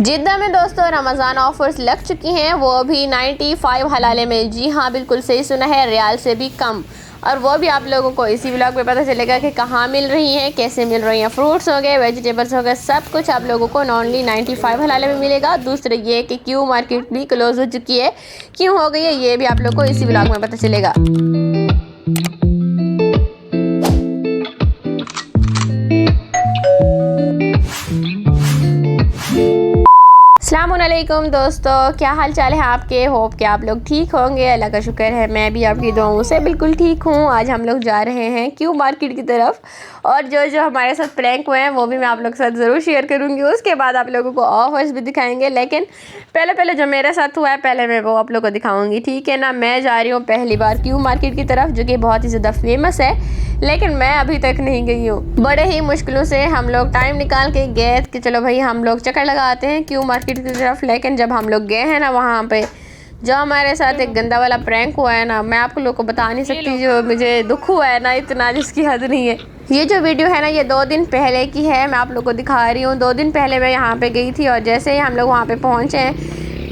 जिद्दा में दोस्तों रमज़ान ऑफर्स लग चुकी हैं, वो भी 95 हलाले में। जी हाँ, बिल्कुल सही सुना है, रियाल से भी कम। और वो भी आप लोगों को इसी व्लॉग में पता चलेगा कि कहाँ मिल रही हैं, कैसे मिल रही हैं। फ्रूट्स हो गए, वेजिटेबल्स हो गए, सब कुछ आप लोगों को ओनली 95 हलाले में मिलेगा। दूसरे ये कि क्यों मार्केट भी क्लोज हो चुकी है, क्यों हो गई है, ये भी आप लोग को इसी व्लॉग में पता चलेगा। अस्सलामुअलैकुम दोस्तों, क्या हाल चाल है आपके। होप कि आप लोग ठीक होंगे। अल्लाह का शुक्र है, मैं भी आपकी दुआओं से बिल्कुल ठीक हूँ। आज हम लोग जा रहे हैं क्यों मार्केट की तरफ, और जो हमारे साथ प्रैंक हुए हैं वो भी मैं आप लोग के साथ ज़रूर शेयर करूँगी। उसके बाद आप लोगों को ऑफर्स भी दिखाएंगे, लेकिन पहले जो मेरे साथ हुआ है पहले मैं वो आप लोग को दिखाऊँगी, ठीक है ना। मैं जा रही हूँ पहली बार क्यों मार्केट की तरफ, जो कि बहुत ही ज़्यादा फेमस है, लेकिन मैं अभी तक नहीं गई हूँ। बड़े ही मुश्किलों से हम लोग टाइम निकाल के गए कि चलो भाई हम लोग चक्कर लगाते हैं क्यों मार्केट की तरफ। लेकिन जब हम लोग गए हैं ना, वहाँ पे जो हमारे साथ एक गंदा वाला प्रैंक हुआ है ना, मैं आप लोग को बता नहीं सकती। जो मुझे दुख हुआ है ना, इतना जिसकी हद नहीं है। ये जो वीडियो है ना, ये 2 दिन पहले की है, मैं आप लोग को दिखा रही हूँ। 2 दिन पहले मैं यहाँ पे गई थी, और जैसे ही हम लोग वहाँ पे पहुँचे हैं,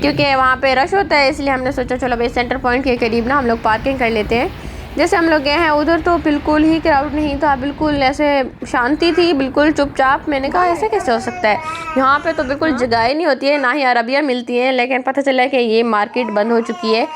क्योंकि वहाँ पे रश होता है, इसलिए हमने सोचा चलो भाई सेंटर पॉइंट के करीब ना हम लोग पार्किंग कर लेते हैं। जैसे हम लोग गए हैं उधर तो बिल्कुल ही क्राउड नहीं था, बिल्कुल ऐसे शांति थी, बिल्कुल चुपचाप। मैंने कहा ऐसे कैसे हो सकता है, यहाँ पे तो बिल्कुल जगह ही नहीं होती है, ना ही अरबिया मिलती हैं। लेकिन पता चला कि ये मार्केट बंद हो चुकी है,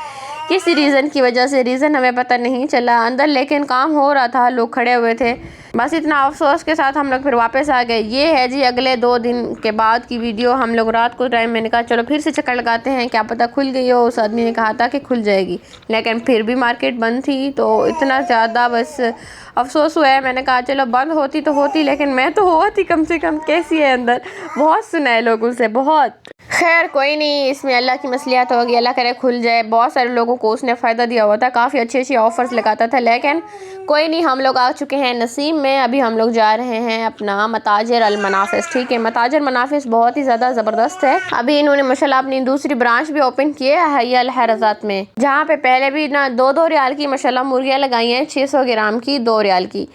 किसी रीज़न की वजह से। रीज़न हमें पता नहीं चला अंदर, लेकिन काम हो रहा था, लोग खड़े हुए थे। बस इतना अफसोस के साथ हम लोग फिर वापस आ गए। ये है जी अगले 2 दिन के बाद की वीडियो। हम लोग रात को टाइम, मैंने कहा चलो फिर से चक्कर लगाते हैं, क्या पता खुल गई हो। उस आदमी ने कहा था कि खुल जाएगी, लेकिन फिर भी मार्केट बंद थी। तो इतना ज़्यादा बस अफसोस हुआ है। मैंने कहा चलो बंद होती तो होती, लेकिन मैं तो होती कम से कम। कैसी है अंदर, बहुत सुना है लोगों से, बहुत। खैर कोई नहीं, इसमें अल्लाह की मसलियत होगी, अल्लाह करे खुल जाए। बहुत सारे लोगों को उसने फ़ायदा दिया हुआ था, काफ़ी अच्छी ऑफ़र्स लगाता था, लेकिन कोई नहीं। हम लोग आ चुके हैं नसीम में। अभी हम लोग जा रहे हैं अपना मताजिर अल मनाफिस, ठीक है। मताजिर मनाफिस बहुत ही ज़्यादा ज़बरदस्त है। अभी इन्होंने माशाल्लाह अपनी दूसरी ब्रांच भी ओपन की है हया अल हरज़ात में, जहाँ पे पहले भी ना 2-2 रियाल की माशाल्लाह मुर्गियाँ लगाई हैं, 600 ग्राम की 2 रियाल की।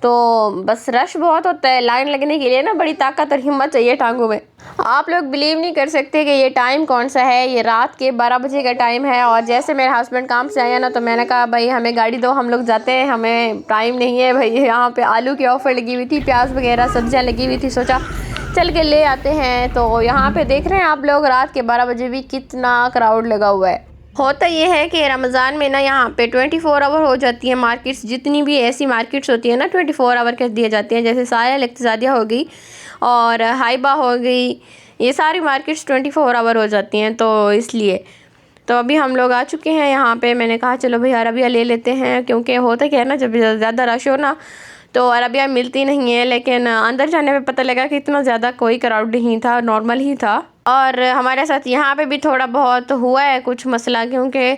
तो बस रश बहुत होता है, लाइन लगने के लिए ना बड़ी ताकत और हिम्मत चाहिए टांगों में। आप लोग बिलीव नहीं कर सकते कि ये टाइम कौन सा है। ये रात के 12 बजे का टाइम है, और जैसे मेरे हस्बैंड काम से आया ना, तो मैंने कहा भाई हमें गाड़ी दो, हम लोग जाते हैं, हमें टाइम नहीं है भाई। यहाँ पे आलू की ऑफ़र लगी हुई थी, प्याज वगैरह सब्जियाँ लगी हुई थी, सोचा चल के ले आते हैं। तो यहाँ पे देख रहे हैं आप लोग, रात के 12 बजे भी कितना क्राउड लगा हुआ है। होता ये है कि रमज़ान में ना यहाँ पे 24 आवर हो जाती है मार्केट्स। जितनी भी ऐसी मार्केट्स होती है ना 24 आवर के दिए जाते हैं, जैसे साहिल इक़्तिसादिया हो गई और हाइबा हो गई, ये सारी मार्केट्स 24 आवर हो जाती हैं। तो इसलिए तो अभी हम लोग आ चुके हैं यहाँ पे। मैंने कहा चलो भाई अरबिया ले लेते हैं, क्योंकि होता क्या है ना, जब ज़्यादा रश हो ना तो अरबिया मिलती नहीं है। लेकिन अंदर जाने पे पता लगा कि इतना ज़्यादा कोई क्राउड नहीं था, नॉर्मल ही था। और हमारे साथ यहाँ पे भी थोड़ा बहुत हुआ है कुछ मसला, क्योंकि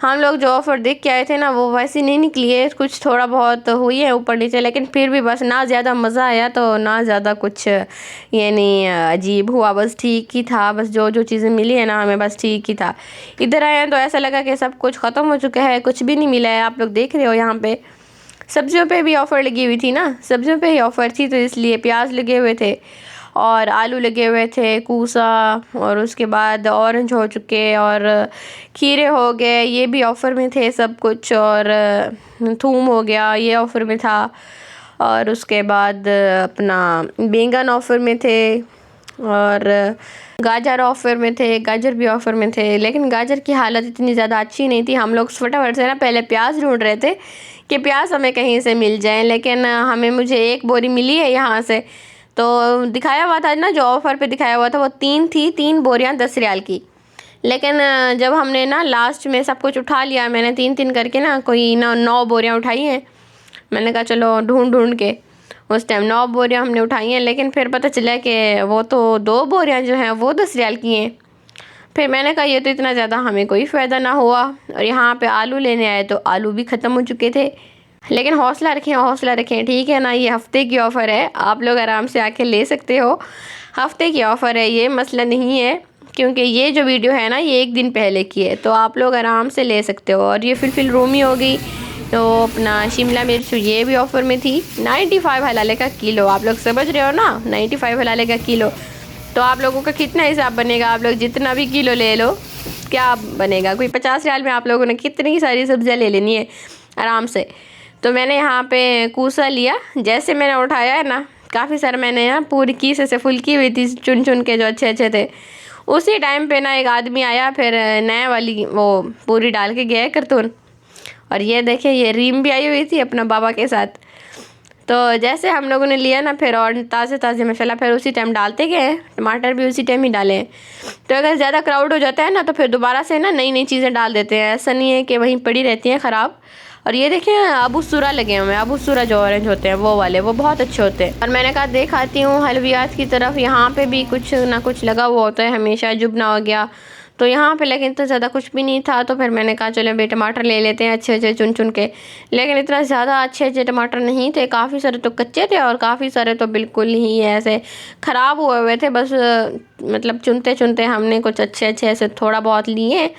हम लोग जो ऑफ़र देख के आए थे ना वो वैसी नहीं निकली है, कुछ थोड़ा बहुत हुई है ऊपर नीचे। लेकिन फिर भी बस ना ज़्यादा मज़ा आया, तो ना ज़्यादा कुछ यानी अजीब हुआ, बस ठीक ही था। बस जो चीज़ें मिली है ना हमें, बस ठीक ही था। इधर आए हैं तो ऐसा लगा कि सब कुछ ख़त्म हो चुका है, कुछ भी नहीं मिला है। आप लोग देख रहे हो यहाँ पे सब्जियों पे भी ऑफ़र लगी हुई थी ना, सब्जियों पे ही ऑफ़र थी, तो इसलिए प्याज लगे हुए थे और आलू लगे हुए थे, कूसा, और उसके बाद ऑरेंज हो चुके, और खीरे हो गए, ये भी ऑफ़र में थे सब कुछ। और थूम हो गया, ये ऑफ़र में था। और उसके बाद अपना बैंगन ऑफ़र में थे, और गाजर ऑफ़र में थे, गाजर भी ऑफ़र में थे। लेकिन गाजर की हालत इतनी ज़्यादा अच्छी नहीं थी। हम लोग फटाफट से ना पहले प्याज ढूंढ रहे थे कि प्याज हमें कहीं से मिल जाए, लेकिन मुझे 1 बोरी मिली है यहाँ से। तो दिखाया हुआ था ना, जो ऑफ़र पे दिखाया हुआ था वो 3 थी, 3 बोरियाँ 10 रियाल की। लेकिन जब हमने ना लास्ट में सब कुछ उठा लिया, मैंने 3-3 करके ना कोई 9 बोरियाँ उठाई हैं। मैंने कहा चलो ढूंढ के उस टाइम 9 बोरियाँ हमने उठाई हैं। लेकिन फिर पता चला कि वो तो 2 बोरियाँ जो हैं वो 10 रियाल की हैं। फिर मैंने कहा ये तो इतना ज़्यादा हमें कोई फ़ायदा ना हुआ। और यहाँ पे आलू लेने आए तो आलू भी ख़त्म हो चुके थे। लेकिन हौसला रखें, ठीक है ना। ये हफ़्ते की ऑफ़र है, आप लोग आराम से आके ले सकते हो। हफ़्ते की ऑफ़र है, ये मसला नहीं है, क्योंकि ये जो वीडियो है ना ये 1 दिन पहले की है, तो आप लोग आराम से ले सकते हो। और ये फिलफिल रूमी हो गई, तो अपना शिमला मिर्च, ये भी ऑफ़र में थी। 95 हलाले का किलो, आप लोग समझ रहे हो ना, 95 हलाले का किलो। तो आप लोगों का कितना हिसाब बनेगा, आप लोग जितना भी किलो ले लो क्या बनेगा, कोई 50 रियाल में आप लोगों ने कितनी सारी सब्जियां ले लेनी है आराम से। तो मैंने यहाँ पे कूसा लिया, जैसे मैंने उठाया है ना काफ़ी सारा मैंने यहाँ पूरी कीस ऐसे फुल की हुई थी चुन चुन के जो अच्छे अच्छे थे। उसी टाइम पे ना एक आदमी आया, फिर नए वाली वो पूरी डाल के गया करतून। और ये देखिए ये रीम भी आई हुई थी अपना बाबा के साथ। तो जैसे हम लोगों ने लिया ना फिर और ताज़े ताज़े मसाला फिर उसी टाइम डालते गए, टमाटर भी उसी टाइम ही डाले। तो अगर ज़्यादा क्राउड हो जाता है ना तो फिर दोबारा से ना नई नई चीज़ें डाल देते हैं, ऐसा नहीं है कि वहीं पड़ी रहती हैं ख़राब। और ये देखें अबू सूरा लगे हुए हैं, अबू सूरा जो ऑरेंज होते हैं वो वाले, वो बहुत अच्छे होते हैं। और मैंने कहा देख आती हूँ हलवियात की तरफ, यहाँ पे भी कुछ ना कुछ लगा हुआ होता है हमेशा, जुबना हो गया तो यहाँ पे, लेकिन इतना ज़्यादा कुछ भी नहीं था। तो फिर मैंने कहा चलो भाई टमाटर ले लेते हैं अच्छे अच्छे चुन चुन के, लेकिन इतना ज़्यादा अच्छे अच्छे टमाटर नहीं थे, काफ़ी सारे तो कच्चे थे और काफ़ी सारे तो बिल्कुल ही ऐसे ख़राब हुए हुए थे। बस मतलब चुनते चुनते हमने कुछ अच्छे अच्छे ऐसे थोड़ा बहुत लिए,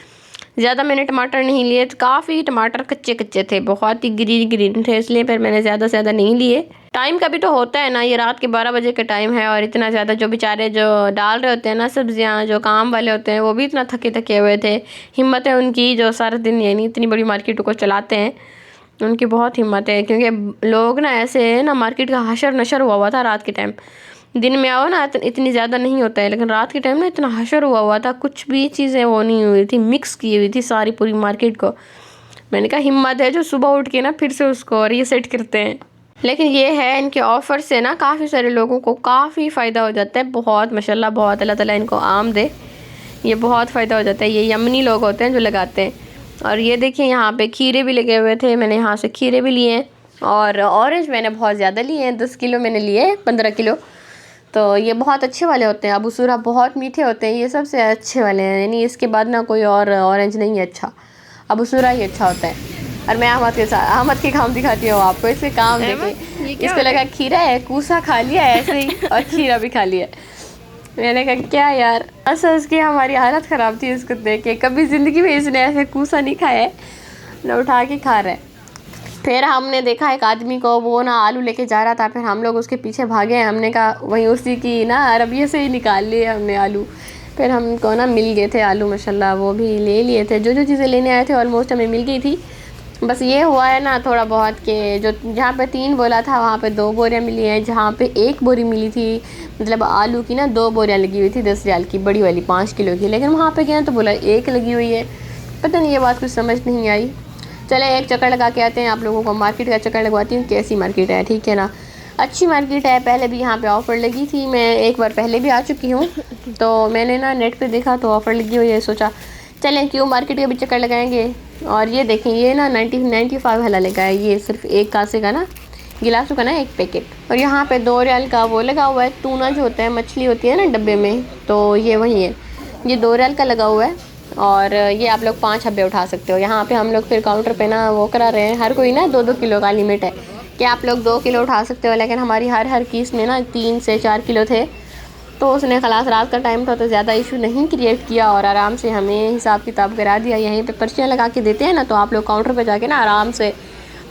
ज़्यादा मैंने टमाटर नहीं लिए। काफ़ी टमाटर कच्चे कच्चे थे, बहुत ही ग्रीन ग्रीन थे, इसलिए फिर मैंने ज़्यादा से ज़्यादा नहीं लिए। टाइम का भी तो होता है ना, ये रात के 12 बजे का टाइम है और इतना ज़्यादा जो बेचारे जो डाल रहे होते हैं ना सब्जियां, जो काम वाले होते हैं वो भी इतना थके थके हुए थे। हिम्मत है उनकी जो सारा दिन यानी इतनी बड़ी मार्केट को चलाते हैं, उनकी बहुत हिम्मत है। क्योंकि लोग ना ऐसे ना मार्केट का हशर नशर हुआ था रात के टाइम। दिन में आओ ना इतनी ज़्यादा नहीं होता है, लेकिन रात के टाइम ना इतना हशर हुआ था, कुछ भी चीज़ें वो नहीं हुई थी, मिक्स की हुई थी सारी पूरी मार्केट को। मैंने कहा हिम्मत है जो सुबह उठ के ना फिर से उसको रीसेट करते हैं। लेकिन ये है इनके ऑफ़र से ना काफ़ी सारे लोगों को काफ़ी फ़ायदा हो जाता है, बहुत माशाल्लाह, बहुत अल्लाह ताला इनको आम दे, ये बहुत फ़ायदा हो जाता है। ये यमनी लोग होते हैं जो लगाते हैं। और ये देखिए यहाँ पे खीरे भी लगे हुए थे, मैंने यहाँ से खीरे भी लिए हैं। और ऑरेंज मैंने बहुत ज़्यादा लिए हैं, 10 किलो मैंने लिए, 15 किलो। तो ये बहुत अच्छे वाले होते हैं, अबू सूरा बहुत मीठे होते हैं, ये सबसे अच्छे वाले हैं, यानी इसके बाद ना कोई और ऑरेंज नहीं है अच्छा, अबू सूरा ही अच्छा होता है। और मैं अहमद के साथ अहमद के काम दिखाती हूँ आपको, इसके काम देखिए, इसको लगा खीरा है, कूसा खा लिया है ऐसे ही और खीरा भी खा लिया। मैंने कहा क्या यार, असल इसकी हमारी हालत ख़राब थी इसको देख के, कभी ज़िंदगी में इसने ऐसे कूसा नहीं खाया है, न उठा के खा रहा है। फिर हमने देखा एक आदमी को, वो ना आलू लेके जा रहा था, फिर हम लोग उसके पीछे भागे, हमने कहा वहीं उसी की ना अरबिया से ही निकाल लिए हमने आलू। फिर हमको ना मिल गए थे आलू माशाल्लाह, वो भी ले लिए थे, जो जो चीज़ें लेने आए थे ऑलमोस्ट हमें मिल गई थी। बस ये हुआ है ना थोड़ा बहुत कि जो जहाँ पे 3 बोला था वहाँ पे 2 बोरियाँ मिली हैं, जहाँ पे 1 बोरी मिली थी, मतलब आलू की ना 2 बोरियाँ लगी हुई थी 10 रियाल की, बड़ी वाली 5 किलो की, लेकिन वहाँ पे गए तो बोला 1 लगी हुई है। पता नहीं, ये बात कुछ समझ नहीं आई। चले एक चक्कर लगा के आते हैं, आप लोगों को मार्केट का चक्कर लगवाती हूँ कैसी मार्केट है, ठीक है ना। अच्छी मार्केट है, पहले भी यहाँ पे ऑफ़र लगी थी, मैं एक बार पहले भी आ चुकी हूँ। तो मैंने ना नेट पे देखा तो ऑफ़र लगी हुई है, सोचा चलें क्यों मार्केट का भी चक्कर लगाएंगे। और ये देखें ये ना 95 हला लगा है, ये सिर्फ एक कासे का ना गिलासों का ना एक पैकेट। और यहाँ पे 2 रियाल का वो लगा हुआ है, टूना जो होता है मछली होती है ना डब्बे में, तो ये वही है, ये 2 रियाल का लगा हुआ है। और ये आप लोग 5 हब्बे उठा सकते हो। यहाँ पे हम लोग फिर काउंटर पे ना वो करा रहे हैं, हर कोई ना 2-2 किलो का लिमिट है कि आप लोग 2 किलो उठा सकते हो, लेकिन हमारी हर कीस में ना 3 से 4 किलो थे, तो उसने खलास रात का टाइम था तो ज़्यादा इशू नहीं क्रिएट किया और आराम से हमें हिसाब किताब करा दिया। यहीं पे पर्चियाँ लगा के देते हैं ना, तो आप लोग काउंटर पे जाके ना आराम से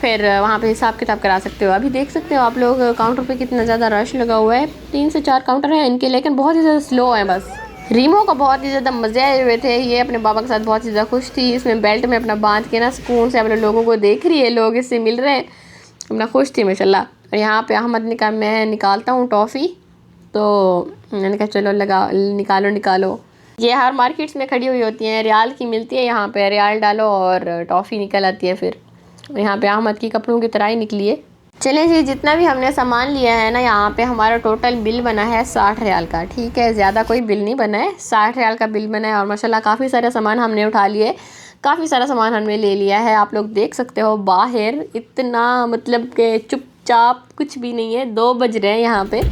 फिर वहाँ पे हिसाब किताब करा सकते हो। अभी देख सकते हो आप लोग काउंटर पे कितना ज़्यादा रश लगा हुआ है, 3 से 4 काउंटर हैं इनके, लेकिन बहुत ही ज़्यादा स्लो है। बस रीमो को बहुत ही ज़्यादा मज़े आए हुए थे, ये अपने बाबा के साथ बहुत ही ज़्यादा खुश थी, इसमें बेल्ट में अपना बांध के ना सुकून से अपने लोगों को देख रही है, लोग इससे मिल रहे हैं, अपना खुश थी माशाल्लाह। और यहाँ पे अहमद ने कहा मैं निकालता हूँ टॉफ़ी, तो मैंने कहा चलो लगा निकालो। ये हर मार्केट्स में खड़ी हुई होती हैं, रियाल की मिलती है यहाँ पे, रियाल डालो और टॉफ़ी निकल आती है। फिर यहाँ पे अहमद की कपड़ों की तरह ही निकली है। चलें जी, जितना भी हमने सामान लिया है ना, यहाँ पे हमारा टोटल बिल बना है 60 रियाल का, ठीक है, ज़्यादा कोई बिल नहीं बना है, 60 रियाल का बिल बना है। और माशाल्लाह काफ़ी सारा सामान हमने उठा लिए, काफ़ी सारा सामान हमने ले लिया है। आप लोग देख सकते हो बाहर इतना मतलब कि चुपचाप कुछ भी नहीं है, 2 बज रहे हैं यहाँ पे,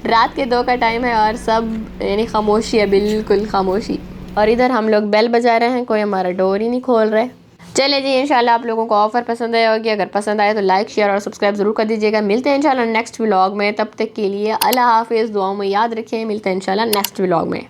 रात के 2 का टाइम है और सब यानी खामोशी है, बिल्कुल खामोशी। और इधर हम लोग बेल बजा रहे हैं, कोई हमारा डोर ही नहीं खोल रहा है। चले जी, इंशाल्लाह आप लोगों को ऑफ़र पसंद आया होगी, अगर पसंद आए तो लाइक शेयर और सब्सक्राइब ज़रूर कर दीजिएगा। मिलते हैं इंशाल्लाह नेक्स्ट व्लॉग में, तब तक के लिए अल्लाह हाफ़िज़, दुआओं में याद रखें, मिलते हैं इंशाल्लाह नेक्स्ट व्लॉग में।